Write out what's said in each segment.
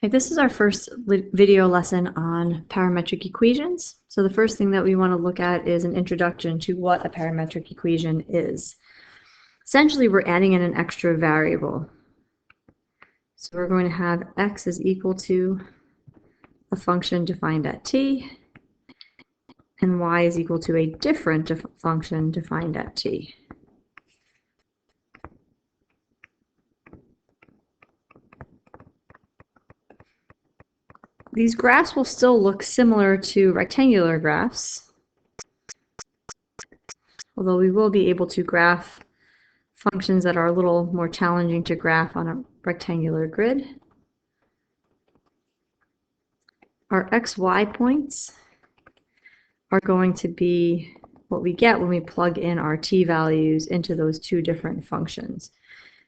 Okay, this is our first video lesson on parametric equations. So the first thing that we want to look at is an introduction to what a parametric equation is. Essentially, we're adding in an extra variable. So we're going to have x is equal to a function defined at t, and y is equal to a different function defined at t. These graphs will still look similar to rectangular graphs, although we will be able to graph functions that are a little more challenging to graph on a rectangular grid. Our xy points are going to be what we get when we plug in our t values into those two different functions.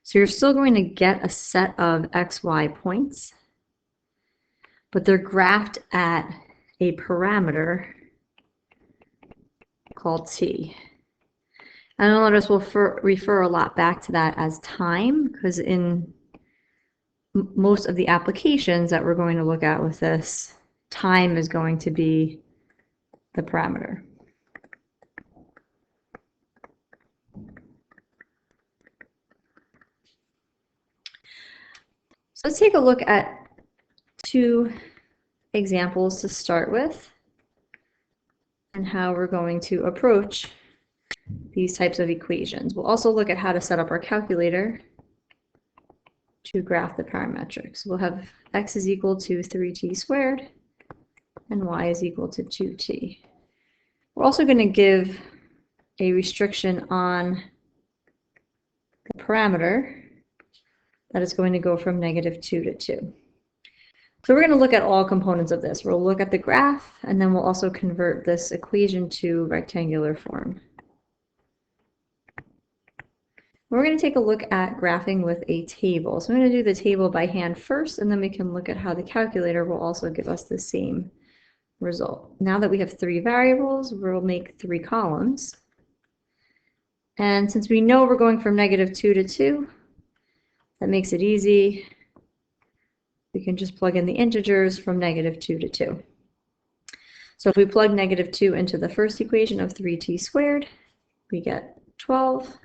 So you're still going to get a set of xy points, but they're graphed at a parameter called t. And you'll notice we'll refer a lot back to that as time, because in most of the applications that we're going to look at with this, time is going to be the parameter. So let's take a look at two examples to start with and how we're going to approach these types of equations. We'll also look at how to set up our calculator to graph the parametrics. We'll have x is equal to 3t squared and y is equal to 2t. We're also going to give a restriction on the parameter that is going to go from -2 to 2. So we're going to look at all components of this. We'll look at the graph, and then we'll also convert this equation to rectangular form. We're going to take a look at graphing with a table. So I'm going to do the table by hand first, and then we can look at how the calculator will also give us the same result. Now that we have 3 variables, we'll make 3 columns. And since we know we're going from -2 to 2, that makes it easy. We can just plug in the integers from -2 to 2. So if we plug -2 into the first equation of 3t squared, we get 12.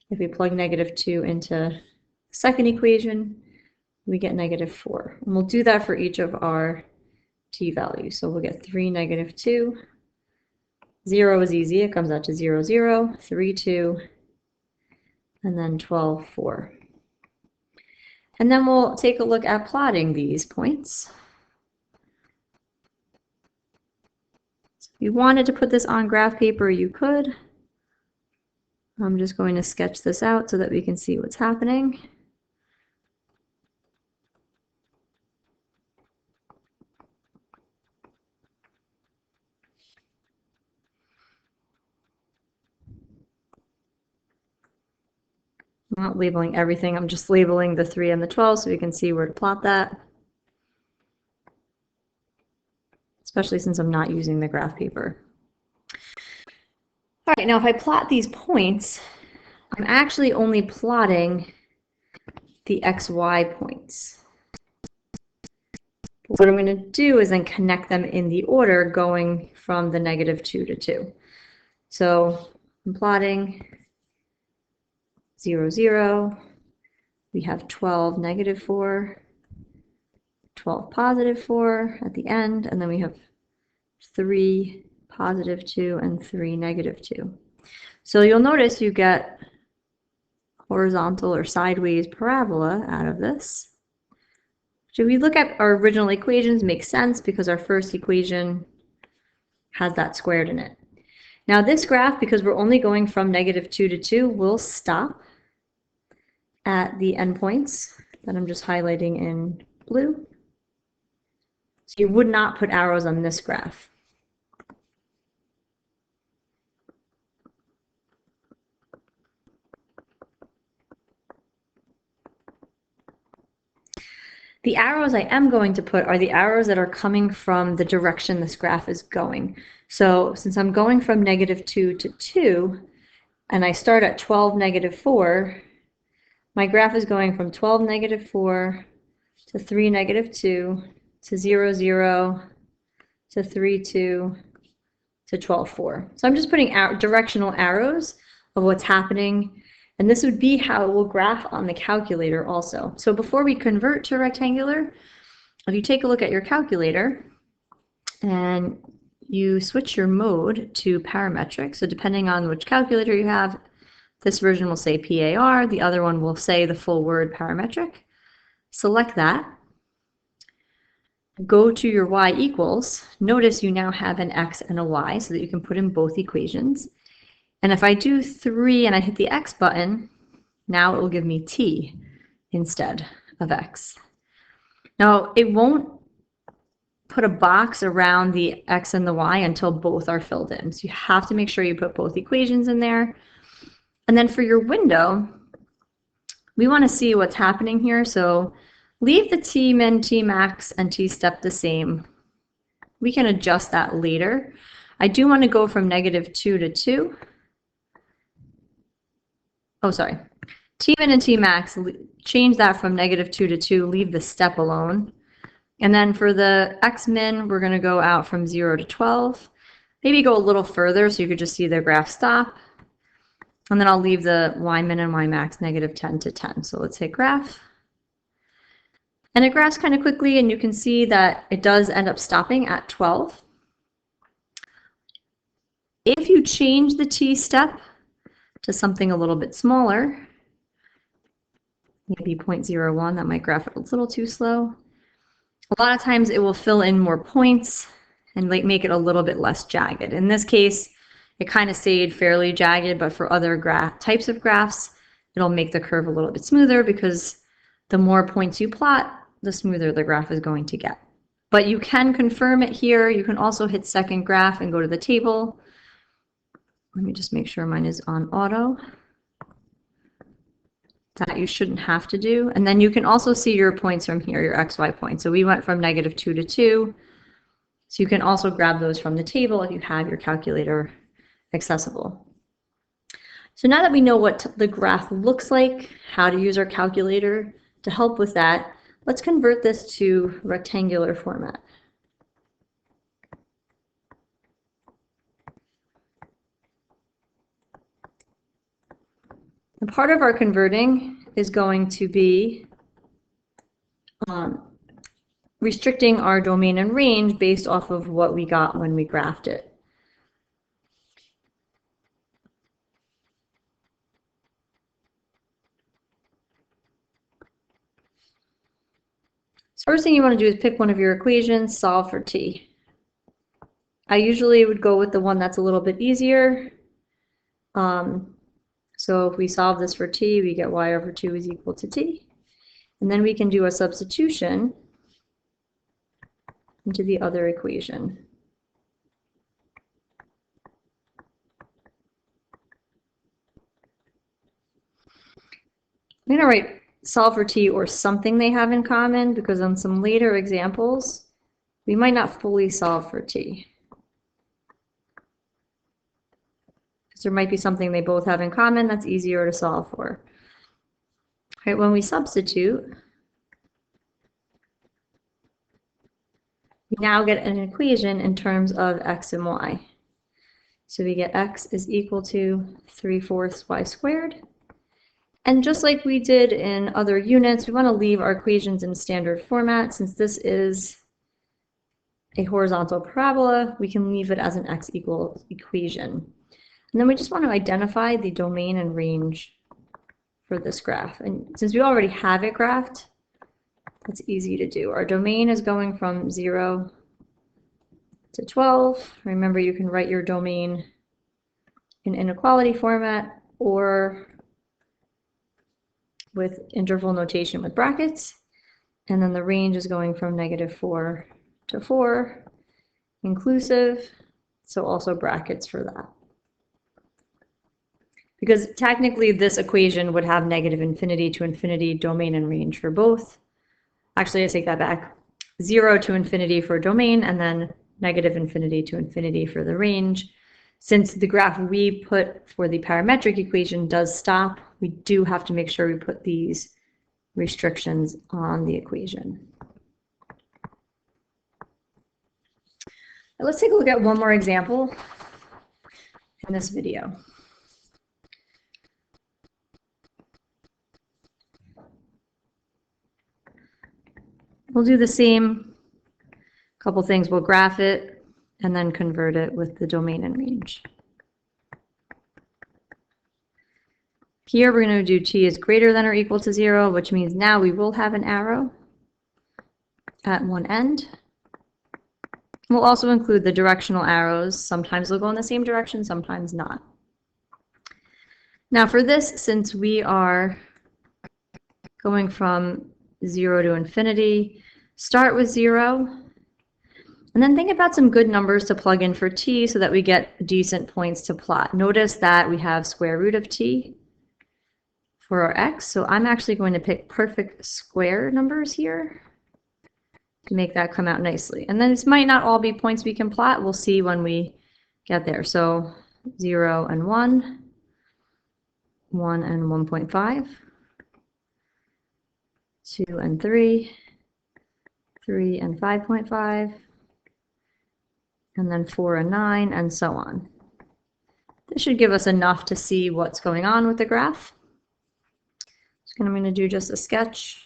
If we plug -2 into the second equation, we get -4. And we'll do that for each of our t values. So we'll get 3, -2. 0 is easy. It comes out to 0, 0, 3, 2, and then 12, 4. And then we'll take a look at plotting these points. So if you wanted to put this on graph paper, you could. I'm just going to sketch this out so that we can see what's happening. I'm not labeling everything, I'm just labeling the 3 and the 12 so we can see where to plot that. Especially since I'm not using the graph paper. All right, now if I plot these points, I'm actually only plotting the xy points. What I'm going to do is then connect them in the order going from the -2 to 2. So I'm plotting 0, 0. We have 12, -4, 12, +4 at the end, and then we have 3, +2, and 3, -2. So you'll notice you get horizontal or sideways parabola out of this. So if we look at our original equations, it makes sense because our first equation has that squared in it. Now this graph, because we're only going from -2 to 2, will stop at the endpoints that I'm just highlighting in blue. So you would not put arrows on this graph. The arrows I am going to put are the arrows that are coming from the direction this graph is going. So since I'm going from -2 to 2, and I start at 12, -4, my graph is going from 12, -4 to 3, -2, to 0, 0, to 3, 2, to 12, 4. So I'm just putting out directional arrows of what's happening. And this would be how it will graph on the calculator also. So before we convert to rectangular, if you take a look at your calculator and you switch your mode to parametric, so depending on which calculator you have, this version will say PAR, the other one will say the full word parametric. Select that. Go to your y equals. Notice you now have an x and a y so that you can put in both equations. And if I do 3 and I hit the x button, now it will give me t instead of x. Now, it won't put a box around the x and the y until both are filled in. So you have to make sure you put both equations in there. And then for your window, we want to see what's happening here. So leave the t min, t max, and t step the same. We can adjust that later. I do want to go from -2 to 2. Oh, sorry. T min and t max, change that from -2 to 2, leave the step alone. And then for the x min, we're going to go out from 0 to 12. Maybe go a little further so you could just see the graph stop. And then I'll leave the y min and y max -10 to 10. So let's hit graph. And it graphs kind of quickly, and you can see that it does end up stopping at 12. If you change the t step to something a little bit smaller, maybe 0.01, that might graph it a little too slow. A lot of times it will fill in more points and make it a little bit less jagged. In this case, it kind of stayed fairly jagged, but for other types of graphs, it'll make the curve a little bit smoother because the more points you plot, the smoother the graph is going to get. But you can confirm it here. You can also hit second graph and go to the table. Let me just make sure mine is on auto. That you shouldn't have to do. And then you can also see your points from here, your XY points. So we went from -2 to 2. So you can also grab those from the table if you have your calculator accessible. So now that we know what the graph looks like, how to use our calculator to help with that, let's convert this to rectangular format. And part of our converting is going to be restricting our domain and range based off of what we got when we graphed it. So first thing you want to do is pick one of your equations, solve for t. I usually would go with the one that's a little bit easier. So if we solve this for t, we get y over 2 is equal to t. And then we can do a substitution into the other equation. I'm going to write solve for t or something they have in common, because on some later examples, we might not fully solve for t. Because there might be something they both have in common that's easier to solve for. Right, when we substitute, we now get an equation in terms of x and y. So we get x is equal to 3/4 y squared. And just like we did in other units, we want to leave our equations in standard format. Since this is a horizontal parabola, we can leave it as an x equals equation. And then we just want to identify the domain and range for this graph. And since we already have it graphed, it's easy to do. Our domain is going from 0 to 12. Remember, you can write your domain in inequality format or with interval notation with brackets. And then the range is going from -4 to 4, inclusive, so also brackets for that. Because technically this equation would have -infinity to infinity domain and range for both. Actually, I take that back. 0 to infinity for domain, and then -infinity to infinity for the range. Since the graph we put for the parametric equation does stop, we do have to make sure we put these restrictions on the equation. Let's take a look at one more example in this video. We'll do the same couple things. We'll graph it and then convert it with the domain and range. Here we're going to do t is greater than or equal to 0, which means now we will have an arrow at one end. We'll also include the directional arrows. Sometimes they'll go in the same direction, sometimes not. Now for this, since we are going from 0 to infinity, start with 0, and then think about some good numbers to plug in for t so that we get decent points to plot. Notice that we have square root of t for our x, so I'm actually going to pick perfect square numbers here to make that come out nicely. And then this might not all be points we can plot. We'll see when we get there. So 0 and 1, 1 and 1.5, 2 and 3, 3 and 5.5, and then 4 and 9, and so on. This should give us enough to see what's going on with the graph. So I'm going to do just a sketch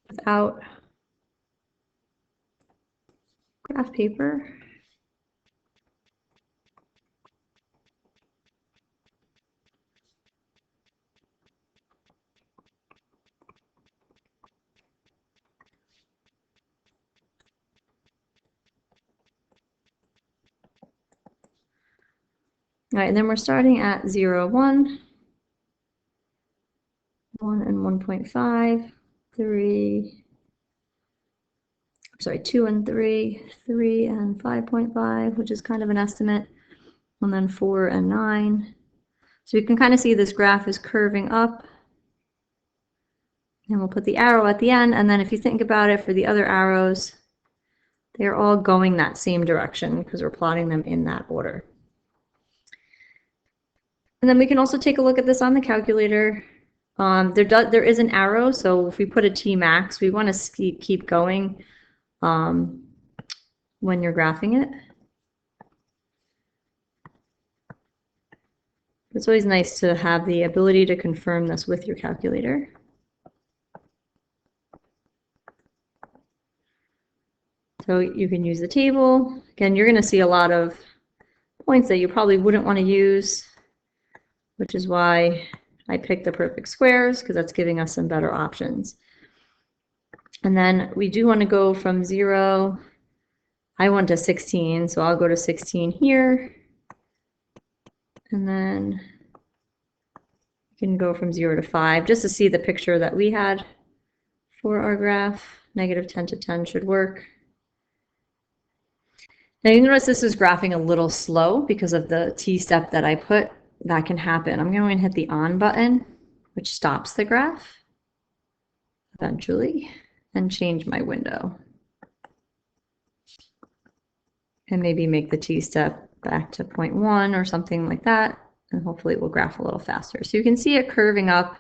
without graph paper. All right, and then we're starting at 0, 1, 1 and 1.5, 3, sorry, 2 and 3, 3 and 5.5, which is kind of an estimate, and then 4 and 9. So you can kind of see this graph is curving up, and we'll put the arrow at the end, and then if you think about it for the other arrows, they're all going that same direction because we're plotting them in that order. And then we can also take a look at this on the calculator. There is an arrow, so if we put a t max, we want to keep going when you're graphing it. It's always nice to have the ability to confirm this with your calculator. So you can use the table. Again, you're going to see a lot of points that you probably wouldn't want to use, which is why I picked the perfect squares, because that's giving us some better options. And then we do want to go from 0, I want to 16, so I'll go to 16 here. And then you can go from 0 to 5, just to see the picture that we had for our graph. -10 to 10 should work. Now you notice this is graphing a little slow because of the t step that I put. That can happen. I'm going to hit the on button, which stops the graph eventually, and change my window. And maybe make the t-step back to 0.1 or something like that, and hopefully it will graph a little faster. So you can see it curving up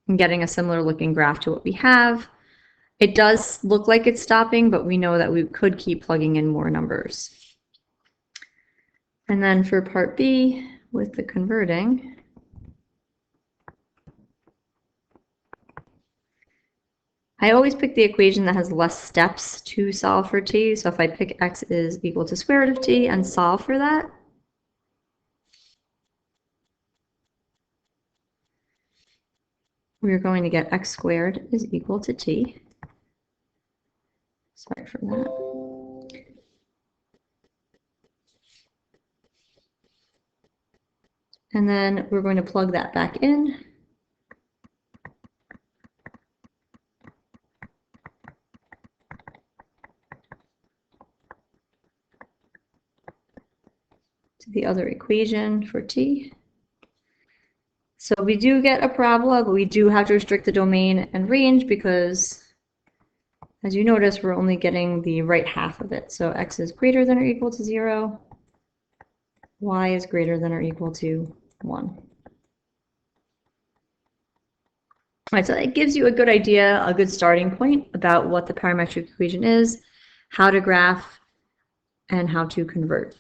and getting a similar looking graph to what we have. It does look like it's stopping, but we know that we could keep plugging in more numbers. And then for part B, with the converting, I always pick the equation that has less steps to solve for t. So if I pick x is equal to square root of t and solve for that, we're going to get x squared is equal to t. Sorry for that. And then we're going to plug that back in. To the other equation for t. So we do get a parabola, but we do have to restrict the domain and range because, as you notice, we're only getting the right half of it. So x is greater than or equal to 0, y is greater than or equal to 1. right, so it gives you a good idea, a good starting point about what the parametric equation is, how to graph, and how to convert.